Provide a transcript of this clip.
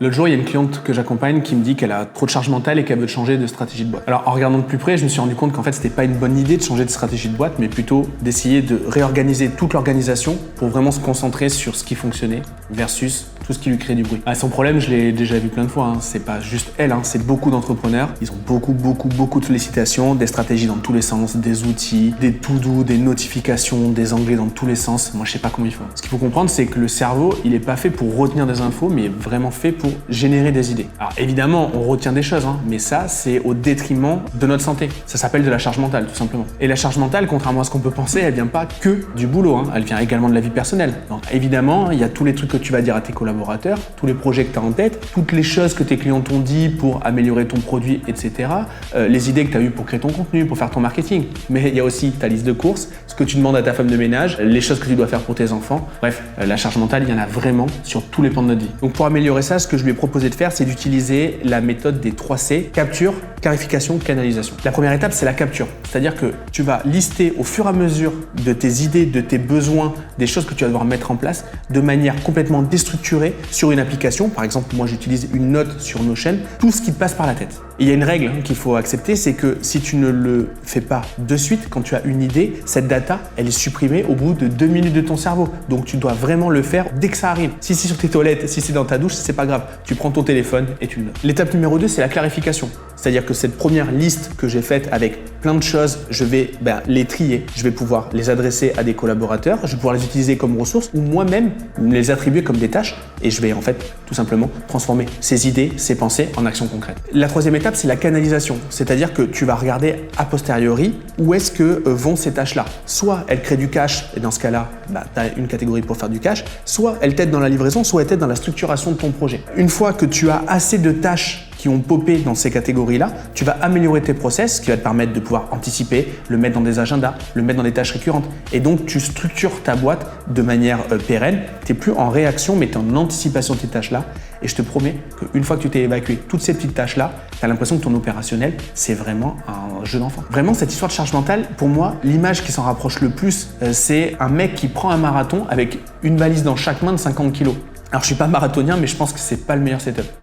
L'autre jour, il y a une cliente que j'accompagne qui me dit qu'elle a trop de charge mentale et qu'elle veut changer de stratégie de boîte. Alors en regardant de plus près, je me suis rendu compte qu'en fait, c'était pas une bonne idée de changer de stratégie de boîte, mais plutôt d'essayer de réorganiser toute l'organisation pour vraiment se concentrer sur ce qui fonctionnait versus tout ce qui lui crée du bruit. Son problème, je l'ai déjà vu plein de fois, c'est pas juste elle, c'est beaucoup d'entrepreneurs. Ils ont beaucoup de sollicitations, des stratégies dans tous les sens, des outils, des to-do, des notifications, des onglets dans tous les sens. Moi, je sais pas comment ils font. Ce qu'il faut comprendre, c'est que le cerveau, il est pas fait pour retenir des infos, mais vraiment fait pour générer des idées. Alors évidemment, on retient des choses, mais ça, c'est au détriment de notre santé. Ça s'appelle de la charge mentale, tout simplement. Et la charge mentale, contrairement à ce qu'on peut penser, elle vient pas que du boulot, elle vient également de la vie personnelle. Donc évidemment, il y a tous les trucs que tu vas dire à tes collaborateurs, tous les projets que tu as en tête, toutes les choses que tes clients t'ont dit pour améliorer ton produit, etc. Les idées que tu as eues pour créer ton contenu, pour faire ton marketing. Mais il y a aussi ta liste de courses, ce que tu demandes à ta femme de ménage, les choses que tu dois faire pour tes enfants. Bref, la charge mentale, il y en a vraiment sur tous les plans de notre vie. Donc pour améliorer ça, ce que je lui ai proposé de faire, c'est d'utiliser la méthode des 3 C, capture, clarification, canalisation. La première étape, c'est la capture. C'est-à-dire que tu vas lister au fur et à mesure de tes idées, de tes besoins, des choses que tu vas devoir mettre en place de manière complètement déstructurée sur une application. Par exemple, moi, j'utilise une note sur Notion, tout ce qui te passe par la tête. Et il y a une règle qu'il faut accepter, c'est que si tu ne le fais pas de suite, quand tu as une idée, cette data, elle est supprimée au bout de 2 minutes de ton cerveau. Donc, tu dois vraiment le faire dès que ça arrive. Si c'est sur tes toilettes, si c'est dans ta douche, c'est pas grave. Tu prends ton téléphone et tu le notes. L'étape numéro 2, c'est la clarification. C'est-à-dire que cette première liste que j'ai faite avec plein de choses, je vais les trier. Je vais pouvoir les adresser à des collaborateurs, je vais pouvoir les utiliser comme ressources ou moi-même les attribuer comme des tâches et je vais en fait tout simplement transformer ces idées, ces pensées en actions concrètes. La troisième étape, c'est la canalisation. C'est-à-dire que tu vas regarder a posteriori où est-ce que vont ces tâches-là. Soit elles créent du cash et dans ce cas-là, tu as une catégorie pour faire du cash, soit elles t'aident dans la livraison, soit elles t'aident dans la structuration de ton projet. Une fois que tu as assez de tâches qui ont popé dans ces catégories-là, tu vas améliorer tes process, ce qui va te permettre de pouvoir anticiper, le mettre dans des agendas, le mettre dans des tâches récurrentes. Et donc, tu structures ta boîte de manière pérenne. Tu n'es plus en réaction, mais tu es en anticipation de ces tâches-là. Et je te promets qu'une fois que tu t'es évacué toutes ces petites tâches-là, tu as l'impression que ton opérationnel, c'est vraiment un jeu d'enfant. Vraiment, cette histoire de charge mentale, pour moi, l'image qui s'en rapproche le plus, c'est un mec qui prend un marathon avec une valise dans chaque main de 50 kilos. Alors, je suis pas marathonien, mais je pense que c'est pas le meilleur setup.